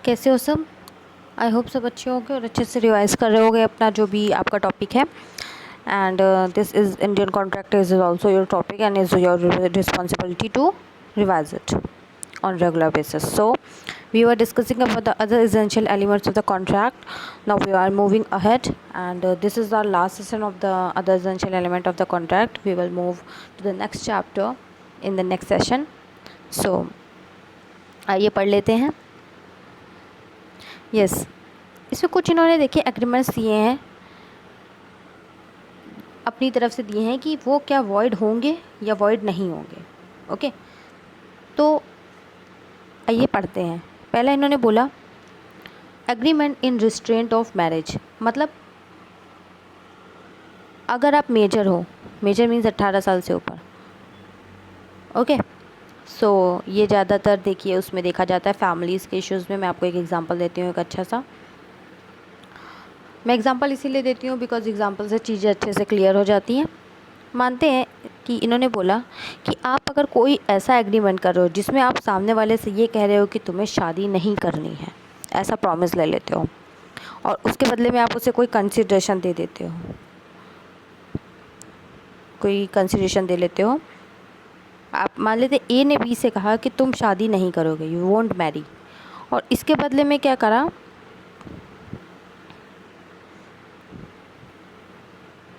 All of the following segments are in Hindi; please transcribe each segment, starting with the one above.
कैसे हो सब? आई होप सब अच्छे होंगे और अच्छे से रिवाइज कर रहे होंगे अपना जो भी आपका टॉपिक है. And this is Indian contract is also your topic and is your responsibility to revise it on regular basis. So we were discussing about the other essential elements of the contract. Now we are moving ahead and this is our last session of the other essential element of the contract. We will move to the next chapter in the next session. So आइए पढ़ लेते हैं. यस इसमें कुछ इन्होंने देखिए एग्रीमेंट्स दिए हैं, अपनी तरफ से दिए हैं कि वो क्या वॉइड होंगे या वॉइड नहीं होंगे. ओके, तो आइए पढ़ते हैं. पहला इन्होंने बोला agreement in restraint of marriage, मतलब अगर आप मेजर हो, मेजर मीन्स 18 साल से ऊपर. ओके, सो ये ज़्यादातर देखिए उसमें देखा जाता है फैमिलीज़ के इश्यूज़ में. मैं आपको एक एग्जांपल देती हूँ, एक अच्छा सा. मैं एग्जांपल इसीलिए देती हूँ बिकॉज एग्जांपल से चीज़ें अच्छे से क्लियर हो जाती हैं. मानते हैं कि इन्होंने बोला कि आप अगर कोई ऐसा एग्रीमेंट कर रहे हो जिसमें आप सामने वाले से ये कह रहे हो कि तुम्हें शादी नहीं करनी है, ऐसा प्रॉमिस ले लेते हो और उसके बदले में आप उसे कोई कंसिडरेशन दे देते हो, कोई कंसिडरेशन दे लेते हो. आप मान लेते ए ने बी से कहा कि तुम शादी नहीं करोगे, यू वोंट मैरी, और इसके बदले में क्या करा,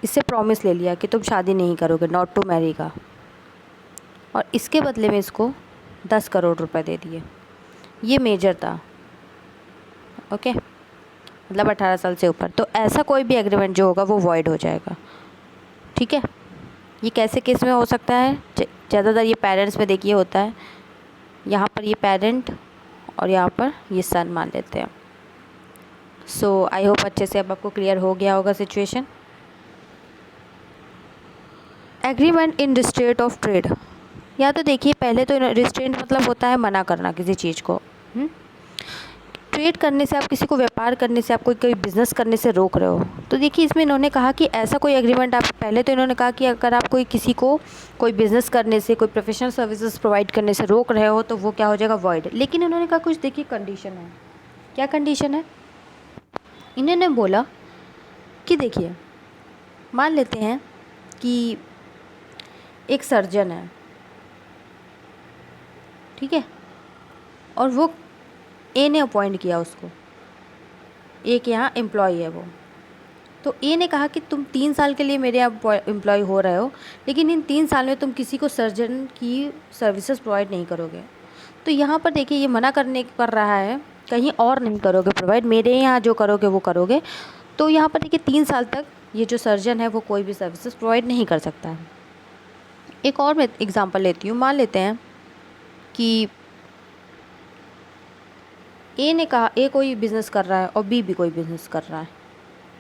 इससे प्रॉमिस ले लिया कि तुम शादी नहीं करोगे, नॉट टू मैरी का, और इसके बदले में इसको 10 करोड़ रुपए दे दिए. ये मेजर था. ओके, मतलब 18 साल से ऊपर. तो ऐसा कोई भी एग्रीमेंट जो होगा वो वॉइड हो जाएगा. ठीक है, ये कैसे केस में हो सकता है? ज़्यादातर ये पेरेंट्स में देखिए होता है. यहाँ पर ये पेरेंट और यहाँ पर ये सन मान लेते हैं. सो आई होप अच्छे से अब आपको क्लियर हो गया होगा situation. Agreement in restraint of trade, या तो देखिए पहले तो रिस्ट्रेंट मतलब होता है मना करना किसी चीज़ को. ट्रेड करने से, आप किसी को व्यापार करने से, आप कोई बिज़नेस करने से रोक रहे हो. तो देखिए इसमें इन्होंने कहा कि ऐसा कोई एग्रीमेंट आप, पहले तो इन्होंने कहा कि अगर आप कोई किसी को कोई बिज़नेस करने से, कोई प्रोफेशनल सर्विसेज प्रोवाइड करने से रोक रहे हो तो वो क्या हो जाएगा, वॉइड. लेकिन इन्होंने कहा कुछ देखिए कंडीशन है. क्या कंडीशन है? इन्होंने बोला कि देखिए मान लेते हैं कि एक सर्जन है, ठीक है, और वो ए ने अपॉइंट किया उसको, एक यहाँ एम्प्लॉय है वो. तो ए ने कहा कि तुम 3 साल के लिए मेरे यहाँ एम्प्लॉय हो रहे हो, लेकिन इन 3 साल में तुम किसी को सर्जन की सर्विसेज प्रोवाइड नहीं करोगे. तो यहाँ पर देखिए ये मना करने कर रहा है, कहीं और नहीं करोगे प्रोवाइड, मेरे यहाँ जो करोगे वो करोगे. तो यहाँ पर देखिए 3 साल तक ये जो सर्जन है वो कोई भी सर्विसेज प्रोवाइड नहीं कर सकता है. एक और मैं एग्जांपल लेती हूँ. मान लेते हैं कि ए ने कहा, ए कोई बिज़नेस कर रहा है और बी भी कोई बिज़नेस कर रहा है,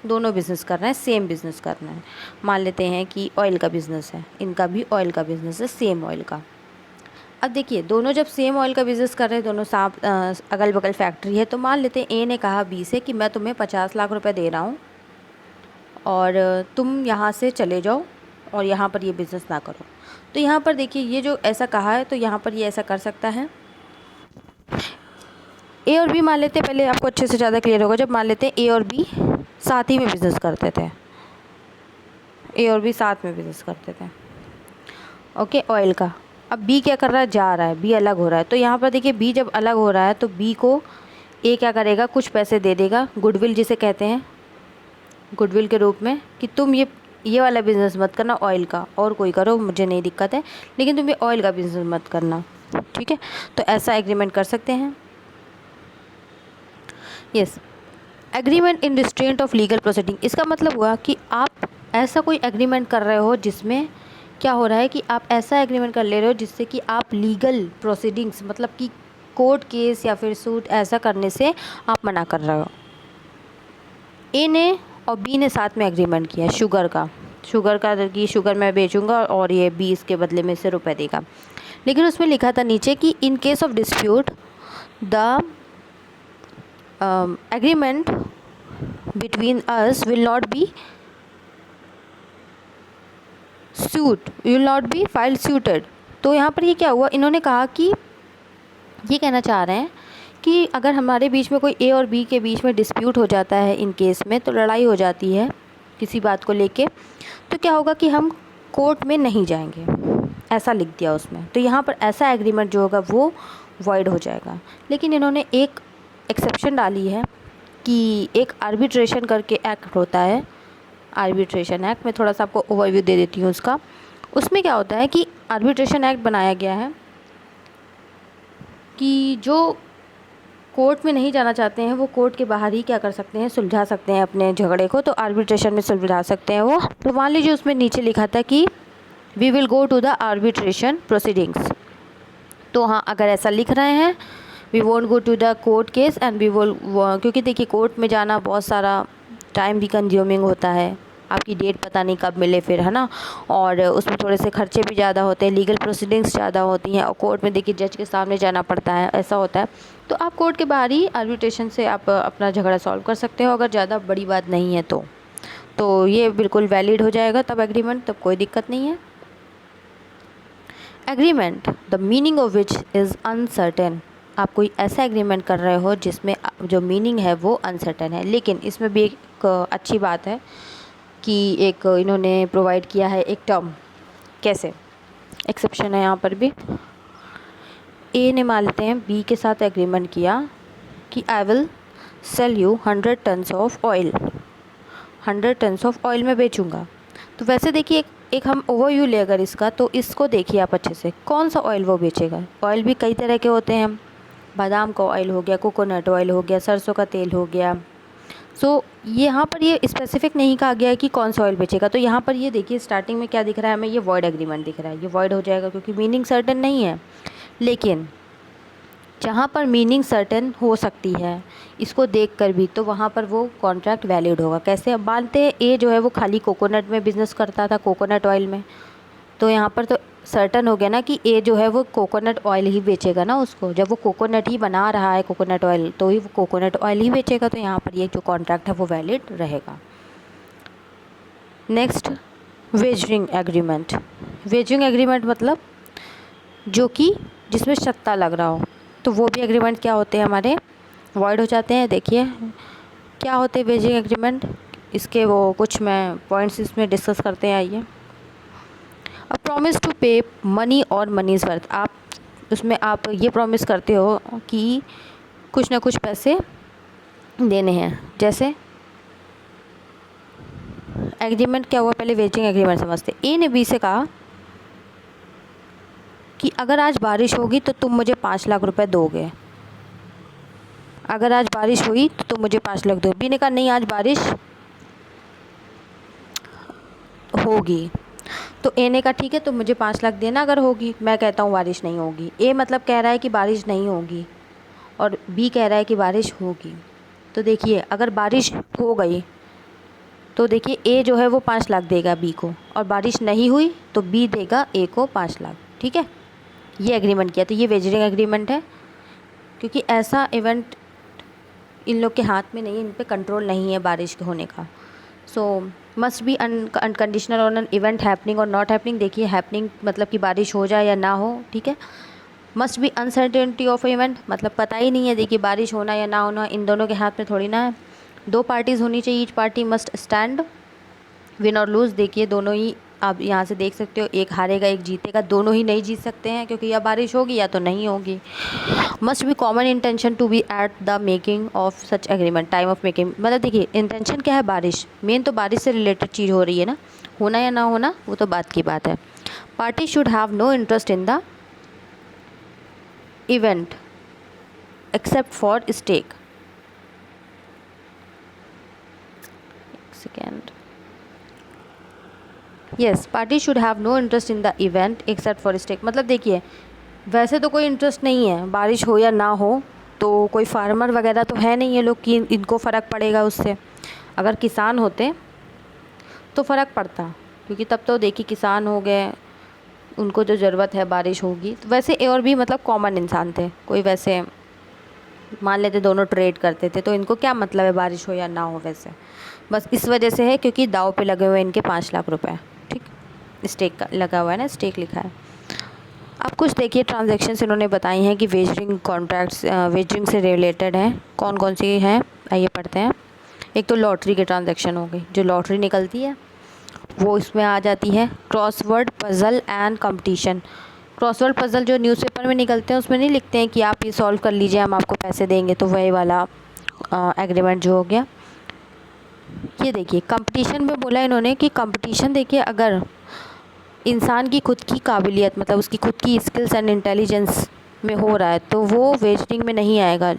दोनों बिज़नेस कर रहे हैं, सेम बिज़नेस कर रहे हैं. मान लेते हैं कि ऑयल का बिज़नेस है, इनका भी ऑयल का बिज़नेस है, सेम ऑयल का. अब देखिए दोनों जब सेम ऑयल का बिज़नेस कर रहे हैं, दोनों साथ अगल बगल फैक्ट्री है, तो मान लेते हैं ए ने कहा बी से कि मैं तुम्हें 50 लाख रुपए दे रहा हूँ और तुम यहाँ से चले जाओ और यहाँ पर ये बिज़नेस ना करो. तो यहाँ पर देखिए ये जो ऐसा कहा है, तो यहाँ पर ये ऐसा कर सकता है. ए और बी मान लेते हैं, पहले आपको अच्छे से ज़्यादा क्लियर होगा जब मान लेते हैं ए और बी साथ ही में बिज़नेस करते थे. ए और बी साथ में बिज़नेस करते थे, ओके, ऑयल का. अब बी क्या कर रहा है, जा रहा है, बी अलग हो रहा है. तो यहाँ पर देखिए बी जब अलग हो रहा है तो बी को ए क्या करेगा, कुछ पैसे दे देगा, गुडविल जिसे कहते हैं, गुडविल के रूप में, कि तुम ये वाला बिज़नेस मत करना ऑयल का, और कोई करो मुझे नहीं दिक्कत है, लेकिन तुम ये ऑयल का बिज़नेस मत करना. ठीक है, तो ऐसा एग्रीमेंट कर सकते हैं. Yes, agreement in restraint of legal proceeding, इसका मतलब हुआ कि आप ऐसा कोई एग्रीमेंट कर रहे हो जिसमें क्या हो रहा है कि आप ऐसा एग्रीमेंट कर ले रहे हो जिससे कि आप लीगल प्रोसीडिंग्स, मतलब कि कोर्ट केस या फिर सूट ऐसा करने से आप मना कर रहे हो. ए ने और बी ने साथ में एग्रीमेंट किया शुगर का कि शुगर मैं बेचूंगा और ये बी इसके बदले में से रुपए देगा. लेकिन उसमें लिखा था नीचे कि in case of dispute the agreement between us will not be filed suited. तो यहाँ पर ये क्या हुआ, इन्होंने कहा कि ये कहना चाह रहे हैं कि अगर हमारे बीच में कोई ए और बी के बीच में डिस्प्यूट हो जाता है, इन केस में तो लड़ाई हो जाती है किसी बात को लेके, तो क्या होगा कि हम कोर्ट में नहीं जाएंगे, ऐसा लिख दिया उसमें। तो यहाँ पर ऐसा एग्रीमेंट जो होगा वो वॉइड हो जाएगा। लेकिन इन्होंने एक एक्सेप्शन डाली है कि एक आर्बिट्रेशन करके एक्ट होता है, आर्बिट्रेशन एक्ट। मैं थोड़ा सा आपको ओवरव्यू दे देती हूँ उसका। उसमें क्या होता है कि आर्बिट्रेशन एक्ट बनाया गया है कि जो कोर्ट में नहीं जाना चाहते हैं वो कोर्ट के बाहर ही क्या कर सकते हैं, सुलझा सकते हैं अपने झगड़े को, तो आर्बिट्रेशन में सुलझा सकते हैं वो। तो मान लीजिए उसमें नीचे लिखा था कि we will go to the arbitration proceedings. तो हाँ, अगर ऐसा लिख रहे हैं we won't go to the court case and we will, क्योंकि देखिए कोर्ट में जाना बहुत सारा टाइम भी कंज्यूमिंग होता है, आपकी डेट पता नहीं कब मिले फिर, है ना, और उसमें थोड़े से खर्चे भी ज़्यादा होते हैं, लीगल प्रोसीडिंग्स ज़्यादा होती हैं, और कोर्ट में देखिए जज के सामने जाना पड़ता है, ऐसा होता है। तो आप कोर्ट के बाहर ही आर्बिट्रेशन से आप अपना झगड़ा सॉल्व कर सकते हो, अगर ज़्यादा बड़ी बात नहीं है तो ये बिल्कुल वैलिड हो जाएगा तब एग्रीमेंट, तब कोई दिक्कत नहीं है। Agreement the meaning of which is uncertain. आप कोई ऐसा एग्रीमेंट कर रहे हो जिसमें जो मीनिंग है वो अनसर्टेन है। लेकिन इसमें भी एक अच्छी बात है कि एक इन्होंने प्रोवाइड किया है एक टर्म। कैसे? एक्सेप्शन है यहाँ पर भी। ए ने मान लेते हैं बी के साथ एग्रीमेंट किया कि I will sell you 100 tons of oil, 100 tons of oil मैं बेचूंगा। तो वैसे देखिए एक हम ओवरव्यू ले अगर इसका, तो इसको देखिए आप अच्छे से, कौन सा ऑयल वो बेचेगा। ऑयल भी कई तरह के होते हैं, बादाम का ऑयल हो गया, कोकोनट ऑयल हो गया, सरसों का तेल हो गया। सो यहाँ पर ये स्पेसिफिक नहीं कहा गया है कि कौन सा ऑयल बेचेगा। तो यहाँ पर ये देखिए स्टार्टिंग में क्या दिख रहा है हमें, ये वॉइड एग्रीमेंट दिख रहा है। ये वॉइड हो जाएगा क्योंकि मीनिंग सर्टेन नहीं है। लेकिन जहाँ पर मीनिंग सर्टेन हो सकती है इसको देखकर भी, तो वहाँ पर वो कॉन्ट्रैक्ट वैलिड होगा। कैसे? अब मानते हैं ए जो है वो खाली कोकोनट में बिज़नेस करता था, कोकोनट ऑयल में, तो यहाँ पर तो सर्टन हो गया ना कि ए जो है वो कोकोनट ऑयल ही बेचेगा ना उसको। जब वो कोकोनट ही बना रहा है कोकोनट ऑयल, तो ही वो कोकोनट ऑयल ही बेचेगा। तो यहाँ पर ये जो कॉन्ट्रैक्ट है वो वैलिड रहेगा। Next, wagering agreement. Wagering agreement मतलब जो कि जिसमें सट्टा लग रहा हो, तो वो भी एग्रीमेंट क्या होते हैं हमारे, वॉइड हो जाते हैं। देखिए क्या होते हैं वेजरिंग एग्रीमेंट, इसके वो कुछ मैं पॉइंट्स इसमें डिस्कस करते हैं। आइए। अ प्रॉमिस टू पे मनी और मनीज़ वर्थ। आप उसमें आप ये प्रॉमिस करते हो कि कुछ ना कुछ पैसे देने हैं। जैसे एग्रीमेंट क्या हुआ, पहले वेजिंग एग्रीमेंट समझते। ए ने बी से कहा कि अगर आज बारिश होगी तो तुम मुझे 5 लाख रुपए दोगे। अगर आज बारिश हुई तो तुम मुझे 5 लाख दो। बी ने कहा नहीं, आज बारिश होगी। तो ए ने कहा ठीक है, तुम मुझे 5 लाख देना अगर होगी। मैं कहता हूँ बारिश नहीं होगी। ए मतलब कह रहा है कि बारिश नहीं होगी और बी कह रहा है कि बारिश होगी। तो देखिए अगर बारिश हो गई तो देखिए ए जो है वो 5 लाख देगा बी को, और बारिश नहीं हुई तो बी देगा ए को 5 लाख। ठीक है, ये एग्रीमेंट किया। तो ये वेजरिंग एग्रीमेंट है, क्योंकि ऐसा इवेंट इन लोग के हाथ में नहीं है, इन पे कंट्रोल नहीं है बारिश होने का। सो must be unconditional on an event happening और नॉट हैपनिंग। देखिए हैपनिंग मतलब कि बारिश हो जाए या ना हो। ठीक है। Must be uncertainty of event मतलब पता ही नहीं है, देखिए बारिश होना या ना होना इन दोनों के हाथ में थोड़ी ना है। 2 पार्टीज़ होनी चाहिए, each party must stand win और लूज़। देखिए दोनों ही आप यहाँ से देख सकते हो, एक हारेगा एक जीतेगा, दोनों ही नहीं जीत सकते हैं क्योंकि या बारिश होगी या तो नहीं होगी। Must be common intention to be at the making of such agreement, time of making. मतलब देखिए इंटेंशन क्या है, बारिश, मेन तो बारिश से रिलेटेड चीज़ हो रही है ना, होना या ना होना वो तो बात की बात है। Party should have no interest in the event except for stake. Second, yes, party should have no interest in the event except for stake. मतलब देखिए वैसे तो कोई इंटरेस्ट नहीं है, बारिश हो या ना हो, तो कोई फार्मर वगैरह तो है नहीं ये लोग कि इनको फ़र्क पड़ेगा उससे। अगर किसान होते तो फ़र्क पड़ता, क्योंकि तब तो देखिए किसान हो गए, उनको जो ज़रूरत है बारिश होगी। तो वैसे ए और बी मतलब कॉमन इंसान थे, कोई वैसे मान लेते दोनों ट्रेड करते थे, तो इनको क्या मतलब है बारिश हो या ना हो। वैसे बस इस वजह से है क्योंकि दाव पे लगे हुए इनके 5 लाख रुपए। ठीक, स्टेक का लगा हुआ है ना, स्टेक लिखा है। अब कुछ देखिए ट्रांजैक्शंस इन्होंने बताई हैं कि वेजरिंग कॉन्ट्रैक्ट्स वेजरिंग से रिलेटेड हैं। कौन कौन सी हैं आइए पढ़ते हैं। एक तो लॉटरी के ट्रांजैक्शन हो गई, जो लॉटरी निकलती है वो इसमें आ जाती है। Crossword puzzle and competition. Crossword puzzle जो न्यूज़पेपर में निकलते हैं उसमें नहीं लिखते हैं कि आप ये सॉल्व कर लीजिए हम आपको पैसे देंगे, तो वही वाला एग्रीमेंट जो हो गया। ये देखिए कंपटीशन में बोला इन्होंने कि कंपटीशन देखिए अगर इंसान की खुद की काबिलियत मतलब उसकी खुद की स्किल्स एंड इंटेलिजेंस में हो रहा है तो वो वेस्टिंग में नहीं आएगा,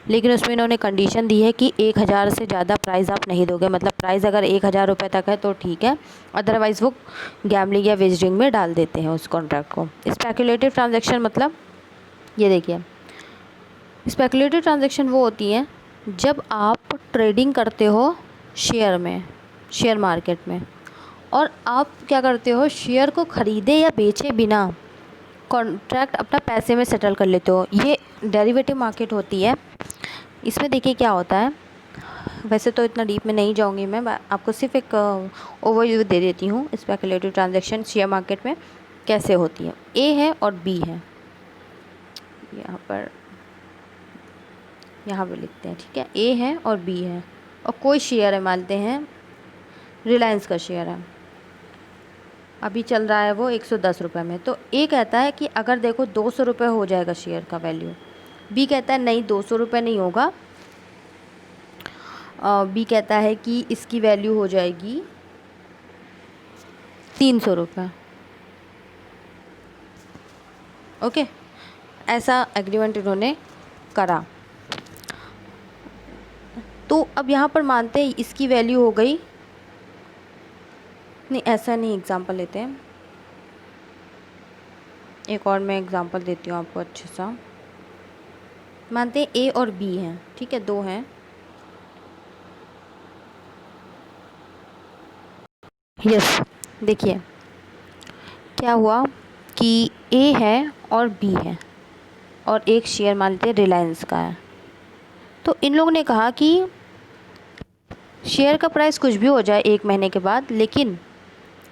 लेकिन उसमें इन्होंने कंडीशन दी है कि 1000 से ज़्यादा प्राइज़ आप नहीं दोगे। मतलब प्राइज़ अगर 1000 रुपये तक है तो ठीक है, अदरवाइज़ वो गैम्बलिंग या वेस्टिंग में डाल देते हैं उस कॉन्ट्रैक्ट को। स्पेकुलेटिव ट्रांजेक्शन मतलब ये देखिए, स्पेकुलेटिव ट्रांजेक्शन वो होती है जब आप ट्रेडिंग करते हो शेयर में, शेयर मार्केट में, और आप क्या करते हो शेयर को ख़रीदे या बेचे बिना कॉन्ट्रैक्ट अपना पैसे में सेटल कर लेते हो। ये डेरिवेटिव मार्केट होती है। इसमें देखिए क्या होता है, वैसे तो इतना डीप में नहीं जाऊंगी मैं आपको सिर्फ एक ओवरव्यू दे देती हूँ स्पेकुलेटिव ट्रांजैक्शन शेयर मार्केट में कैसे होती है। ए है और बी है, यहाँ पर लिखते हैं, ठीक है। ए है और बी है और कोई शेयर है, मानते हैं रिलायंस का शेयर है, अभी चल रहा है वो 110 रुपये में। तो ए कहता है कि अगर देखो 200 रुपये हो जाएगा शेयर का वैल्यू। बी कहता है नहीं 200 रुपये नहीं होगा। बी कहता है कि इसकी वैल्यू हो जाएगी 300 रुपये। ओके, ऐसा एग्रीमेंट इन्होंने करा। तो अब यहाँ पर मानते हैं इसकी वैल्यू हो गई, नहीं ऐसा नहीं, एग्जांपल लेते हैं, एक और मैं एग्जांपल देती हूँ आपको अच्छे सा। मानते हैं ए और बी हैं, ठीक है, दो हैं। यस, देखिए क्या हुआ कि ए है और बी है और एक शेयर मान लेते हैं रिलायंस का है। तो इन लोगों ने कहा कि शेयर का प्राइस कुछ भी हो जाए 1 महीने के बाद, लेकिन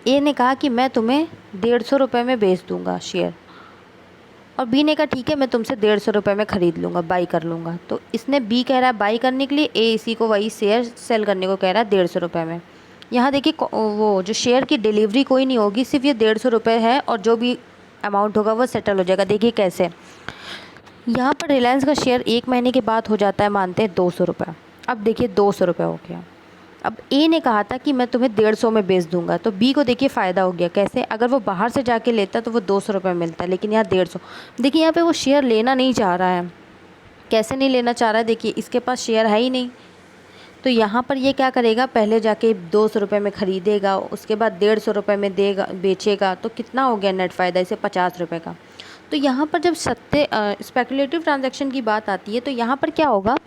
ए ने कहा कि मैं तुम्हें 150 रुपये में बेच दूंगा शेयर, और बी ने कहा ठीक है मैं तुमसे 150 रुपये में ख़रीद लूँगा, बाई कर लूँगा। तो इसने बी कह रहा है बाई करने के लिए, ए इसी को वही शेयर सेल करने को कह रहा है 150 रुपये में। यहाँ देखिए वो जो शेयर की डिलीवरी कोई नहीं होगी, सिर्फ ये 150 रुपये है और जो भी अमाउंट होगा वो सेटल हो जाएगा। देखिए कैसे, यहाँ पर रिलायंस का शेयर 1 महीने के बाद हो जाता है, मानते हैं 200 रुपये। अब देखिए 200 रुपये हो गया। अब ए ने कहा था कि मैं तुम्हें 150 में बेच दूंगा, तो बी को देखिए फ़ायदा हो गया। कैसे, अगर वो बाहर से जाके लेता तो वो 200 रुपये मिलता, लेकिन यहाँ 150। देखिए यहाँ पे वो शेयर लेना नहीं चाह रहा है। कैसे नहीं लेना चाह रहा है, देखिए इसके पास शेयर है ही नहीं। तो यहाँ पर ये क्या करेगा, पहले जाके 200 रुपये में ख़रीदेगा, उसके बाद 150 रुपये में देगा बेचेगा, तो कितना हो गया नेट फ़ायदा इसे 50 रुपये का। तो यहाँ पर जब स्पेकुलेटिव ट्रांजैक्शन की बात आती है तो यहाँ पर क्या होगा,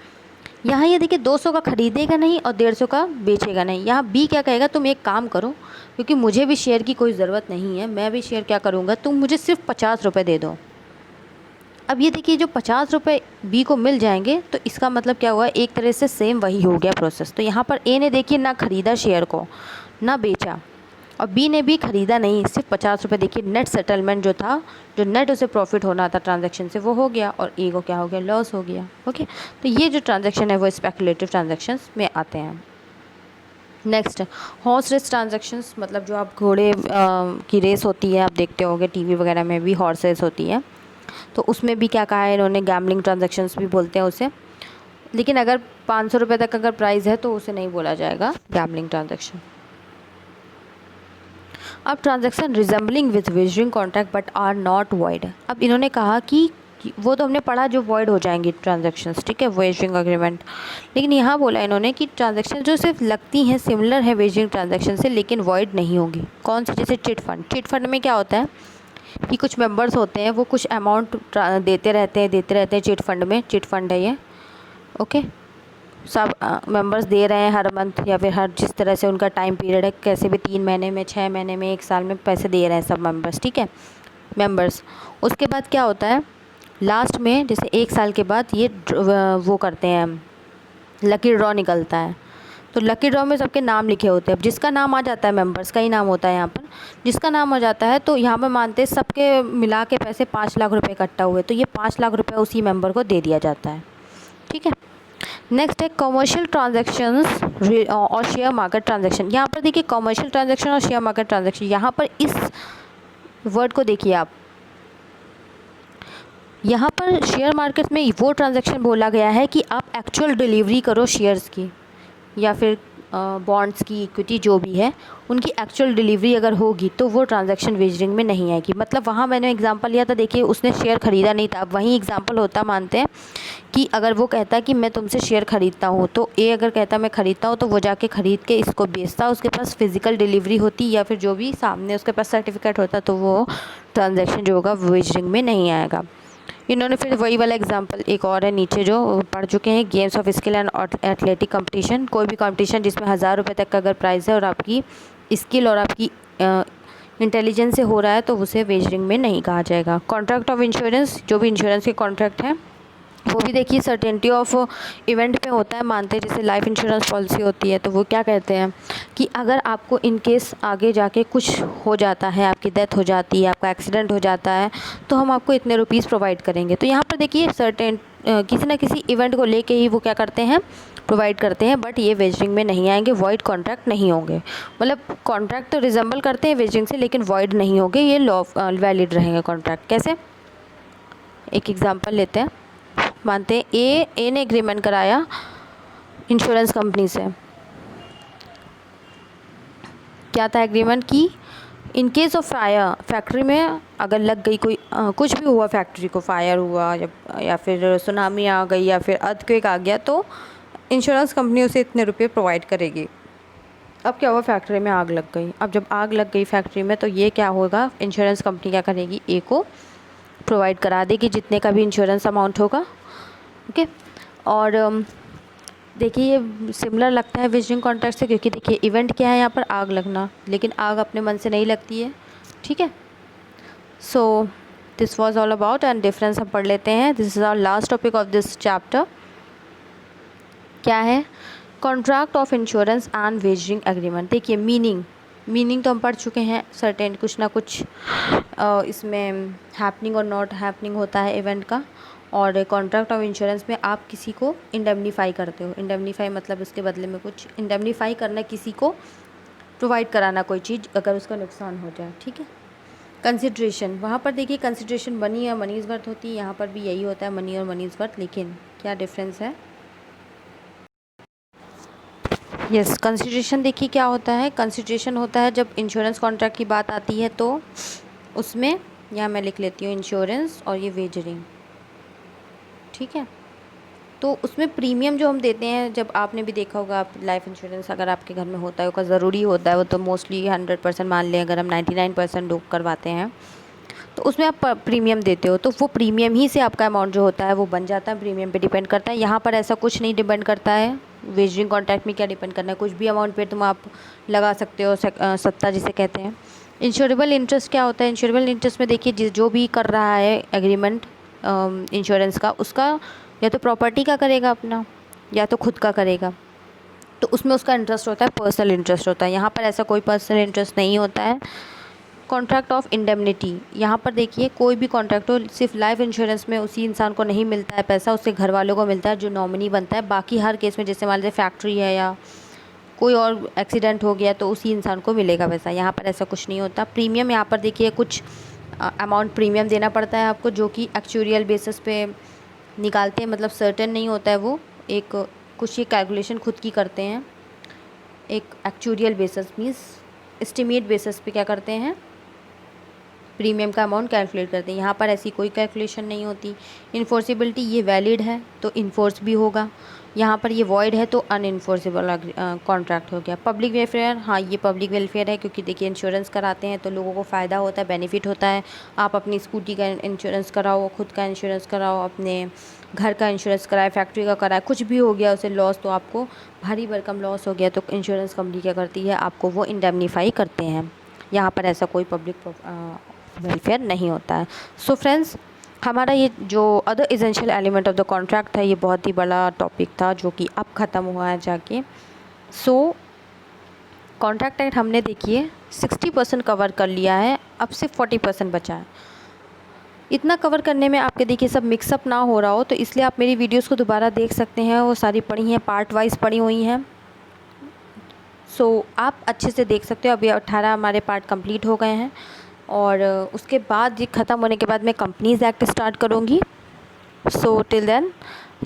यहाँ ये देखिए 200 का ख़रीदेगा नहीं और 150 का बेचेगा नहीं। यहाँ बी क्या कहेगा, तुम एक काम करो, क्योंकि मुझे भी शेयर की कोई ज़रूरत नहीं है, मैं भी शेयर क्या करूँगा, तुम मुझे सिर्फ 50 रुपये दे दो। अब ये देखिए जो 50 रुपये बी को मिल जाएंगे, तो इसका मतलब क्या हुआ, एक तरह से सेम वही हो गया प्रोसेस। तो यहाँ पर ए ने देखिए ना ख़रीदा शेयर को, ना बेचा, और बी ने भी ख़रीदा नहीं, सिर्फ 50 रुपये। देखिए नेट सेटलमेंट जो था, जो नेट उसे प्रॉफिट होना था ट्रांजैक्शन से, वो हो गया, और ए को क्या हो गया, लॉस हो गया। ओके, तो ये जो ट्रांजैक्शन है वो स्पेकुलेटिव ट्रांजैक्शंस में आते हैं। नेक्स्ट, हॉर्स रेस ट्रांजैक्शंस, मतलब जो आप घोड़े की रेस होती है, आप देखते होंगे टीवी वगैरह में भी हॉर्स रेस होती है, तो उसमें भी क्या कहा है इन्होंने, गैम्बलिंग ट्रांजैक्शंस भी बोलते हैं उसे। लेकिन अगर 500 रुपये तक अगर प्राइस है तो उसे नहीं बोला जाएगा गैम्बलिंग ट्रांजैक्शन। अब transaction resembling with wagering contract but are not void. अब इन्होंने कहा कि वो तो हमने पढ़ा जो वॉइड हो जाएंगी ट्रांजैक्शंस, ठीक है, वेजरिंग अग्रीमेंट। लेकिन यहाँ बोला इन्होंने कि ट्रांजैक्शन जो सिर्फ लगती हैं सिमिलर है वेजरिंग ट्रांजैक्शन से, लेकिन वॉइड नहीं होगी। कौन सी, जैसे चिट फंड। चिट फंड में क्या होता है कि कुछ मेंबर्स होते हैं, वो कुछ अमाउंट देते रहते हैं चिट फंड में। चिट फंड है ये, ओके, सब मेंबर्स दे रहे हैं हर मंथ, या फिर हर जिस तरह से उनका टाइम पीरियड है, कैसे भी 3 महीने में, 6 महीने में, 1 साल में पैसे दे रहे हैं सब मेंबर्स, ठीक है, मेंबर्स। उसके बाद क्या होता है, लास्ट में जैसे 1 साल के बाद ये वो करते हैं, लकी ड्रॉ निकलता है। तो लकी ड्रॉ में सबके नाम लिखे होते हैं। अब जिसका नाम आ जाता है, मेंबर्स का ही नाम होता है यहाँ पर, जिसका नाम आ जाता है तो यहाँ पर मानते हैं सबके मिला के पैसे 5 लाख रुपए इकट्ठा हुए, तो ये 5 लाख रुपए उसी मेंबर को दे दिया जाता है। ठीक है। नेक्स्ट है कमर्शियल ट्रांजैक्शंस और शेयर मार्केट ट्रांजैक्शन। यहाँ पर देखिए कमर्शियल ट्रांजैक्शन और शेयर मार्केट ट्रांजैक्शन, यहाँ पर इस वर्ड को देखिए आप, यहाँ पर शेयर मार्केट में वो ट्रांजैक्शन बोला गया है कि आप एक्चुअल डिलीवरी करो शेयर्स की या फिर बॉन्ड्स की, इक्विटी जो भी है उनकी एक्चुअल डिलीवरी अगर होगी तो वो ट्रांजैक्शन वेजरिंग में नहीं आएगी। मतलब वहाँ मैंने एग्जांपल लिया था, देखिए उसने शेयर ख़रीदा नहीं था। अब वहीं एग्जांपल होता, मानते हैं कि अगर वो कहता कि मैं तुमसे शेयर ख़रीदता हूँ, तो ए अगर कहता मैं ख़रीदता हूँ तो वो जाके ख़रीद के इसको बेचता, उसके पास फिज़िकल डिलीवरी होती या फिर जो भी सामने उसके पास सर्टिफिकेट होता, तो वो ट्रांजैक्शन जो होगा वेजरिंग में नहीं आएगा। इन्होंने फिर वही वाला एग्जांपल एक और है नीचे जो पढ़ चुके हैं, games of skill and athletic competition. कोई भी कंपटीशन जिसमें 1000 रुपये तक का अगर प्राइस है और आपकी स्किल और आपकी इंटेलिजेंस से हो रहा है तो उसे वेजरिंग में नहीं कहा जाएगा। कॉन्ट्रैक्ट ऑफ इंश्योरेंस, जो भी इंश्योरेंस के कॉन्ट्रैक्ट हैं वो भी देखिए सर्टेनिटी ऑफ इवेंट पे होता है, मानते हैं जैसे लाइफ इंश्योरेंस पॉलिसी होती है, तो वो क्या कहते हैं कि अगर आपको इन केस आगे जाके कुछ हो जाता है, आपकी डेथ हो जाती है, आपका एक्सीडेंट हो जाता है, तो हम आपको इतने रुपीस प्रोवाइड करेंगे। तो यहाँ पर देखिए सर्टेन किसी ना किसी इवेंट को लेके ही वो क्या करते हैं, प्रोवाइड करते हैं, बट ये वेजरिंग में नहीं आएंगे, वॉइड कॉन्ट्रैक्ट नहीं होंगे। मतलब कॉन्ट्रैक्ट तो रिजेंबल करते हैं वेजरिंग से, लेकिन वॉइड नहीं होंगे, ये लॉ वैलिड रहेंगे कॉन्ट्रैक्ट। कैसे, एक एग्जांपल लेते हैं। मानते हैं ए ने एग्रीमेंट कराया इंश्योरेंस कंपनी से। क्या था एग्रीमेंट की, in case of fire, factory में अगर लग गई कोई कुछ भी हुआ, फैक्ट्री को फायर हुआ या फिर सुनामी आ गई या फिर अर्थक्वेक आ गया, तो इंश्योरेंस कंपनी उसे इतने रुपए प्रोवाइड करेगी। अब क्या हुआ, फैक्ट्री में आग लग गई। अब जब आग लग गई फैक्ट्री में, तो ये क्या होगा, इंश्योरेंस कंपनी क्या करेगी, ए को प्रोवाइड करा देगी जितने का भी इंश्योरेंस अमाउंट होगा। ओके। और देखिए ये सिमिलर लगता है वेजरिंग कॉन्ट्रैक्ट से, क्योंकि देखिए इवेंट क्या है यहाँ पर, आग लगना, लेकिन आग अपने मन से नहीं लगती है। ठीक है। So this was all about, and difference हम पढ़ लेते हैं। This is our last topic of this chapter. क्या है, contract of insurance and wagering agreement. देखिए मीनिंग तो हम पढ़ चुके हैं, सर्टेन कुछ ना कुछ इसमें हैपनिंग और नॉट हैपनिंग होता है इवेंट का। और कॉन्ट्रैक्ट ऑफ इंश्योरेंस में आप किसी को इंडेमनीफाई करते हो, इंडेमनीफाई मतलब उसके बदले में कुछ, इंडेमनीफाई करना किसी को प्रोवाइड कराना कोई चीज़ अगर उसका नुकसान हो जाए। ठीक है। कंसिड्रेशन, वहाँ पर देखिए कंसिड्रेशन मनी या मनीज़ वर्थ होती है, यहाँ पर भी यही होता है, मनी और मनीज़ वर्थ, लेकिन क्या डिफरेंस है। यस, कंसिडरेशन देखिए क्या होता है, कंसिडरेशन होता है जब इंश्योरेंस कॉन्ट्रैक्ट की बात आती है, तो उसमें यहाँ मैं लिख लेती हूँ इंश्योरेंस और ये वेजरिंग। ठीक है। तो उसमें प्रीमियम जो हम देते हैं, जब आपने भी देखा होगा, आप लाइफ इंश्योरेंस अगर आपके घर में होता है, उसका ज़रूरी होता है, वो तो मोस्टली 100% मान लें, अगर हम 99% लोग करवाते हैं, तो उसमें आप प्रीमियम देते हो, तो वो प्रीमियम ही से आपका अमाउंट जो होता है वो बन जाता है, प्रीमियम पे डिपेंड करता है। यहाँ पर ऐसा कुछ नहीं डिपेंड करता है। वेजरिंग कॉन्ट्रैक्ट में क्या डिपेंड करना है, कुछ भी अमाउंट पे तुम आप लगा सकते हो, सत्ता जिसे कहते हैं। इंश्योरेबल इंटरेस्ट क्या होता है, इंश्योरेबल इंटरेस्ट में देखिए जो भी कर रहा है एग्रीमेंट इंश्योरेंस का, उसका या तो प्रॉपर्टी का करेगा अपना, या तो खुद का करेगा, तो उसमें उसका इंटरेस्ट होता है, पर्सनल इंटरेस्ट होता है। यहाँ पर ऐसा कोई पर्सनल इंटरेस्ट नहीं होता है। कॉन्ट्रैक्ट ऑफ इंडेमनिटी, यहाँ पर देखिए कोई भी कॉन्ट्रैक्ट हो, सिर्फ लाइफ इंश्योरेंस में उसी इंसान को नहीं मिलता है पैसा, उसके घर वालों को मिलता है जो नॉमिनी बनता है। बाकी हर केस में, जैसे मान लीजिए फैक्ट्री है या कोई और एक्सीडेंट हो गया, तो उसी इंसान को मिलेगा पैसा। यहाँ पर ऐसा कुछ नहीं होता। प्रीमियम, यहाँ पर देखिए कुछ अमाउंट प्रीमियम देना पड़ता है आपको, जो कि एक्चुरियल बेसिस पे निकालते हैं, मतलब सर्टेन नहीं होता है वो, एक कुछ ये कैलकुलेशन खुद की करते हैं। एक actuarial basis means estimate basis पे क्या करते हैं, प्रीमियम का अमाउंट कैलकुलेट करते हैं। यहाँ पर ऐसी कोई कैलकुलेशन नहीं होती। इन्फोर्सिबिलिटी, ये वैलिड है तो इन्फोर्स भी होगा, यहाँ पर ये वॉइड है तो अनइन्फोर्सेबल कॉन्ट्रैक्ट हो गया। पब्लिक वेलफेयर, हाँ ये पब्लिक वेलफेयर है, क्योंकि देखिए इंश्योरेंस कराते हैं तो लोगों को फ़ायदा होता है, बेनिफिट होता है। आप अपनी स्कूटी का इंश्योरेंस कराओ, खुद का इंश्योरेंस कराओ, अपने घर का इंश्योरेंस कराए, फैक्ट्री का कराए, कुछ भी हो गया उसे लॉस, तो आपको भारी भरकम लॉस हो गया तो इंश्योरेंस कंपनी क्या करती है, आपको वो इंडेमनीफाई करते हैं। यहाँ पर ऐसा कोई पब्लिक वेलफेयर नहीं होता है। सो फ्रेंड्स, हमारा ये जो other essential element of the contract है, ये बहुत ही बड़ा टॉपिक था जो कि अब ख़त्म हुआ है जाके। सो कॉन्ट्रैक्ट एक्ट हमने देखिए 60% कवर कर लिया है, अब सिर्फ 40% बचा है। इतना कवर करने में आपके देखिए सब मिक्सअप ना हो रहा हो तो इसलिए आप मेरी वीडियोस को दोबारा देख सकते हैं, वो सारी पड़ी हैं, पार्ट वाइज पड़ी हुई हैं। सो आप अच्छे से देख सकते हो। अभी 18 हमारे पार्ट कंप्लीट हो गए हैं और उसके बाद ये ख़त्म होने के बाद मैं कंपनीज़ एक्ट स्टार्ट करूँगी। सो टिल देन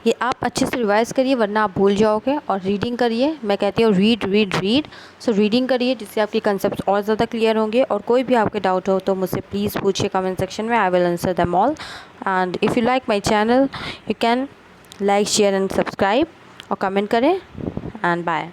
ये आप अच्छे से रिवाइज़ करिए, वरना आप भूल जाओगे। और रीडिंग करिए, मैं कहती हूँ read read read. So reading करिए जिससे आपके कंसेप्ट और ज़्यादा क्लियर होंगे। और कोई भी आपके डाउट हो तो मुझसे प्लीज़ पूछिए कमेंट सेक्शन में, I will answer them all. And if you like my channel you can like share and subscribe और कमेंट करें। And bye.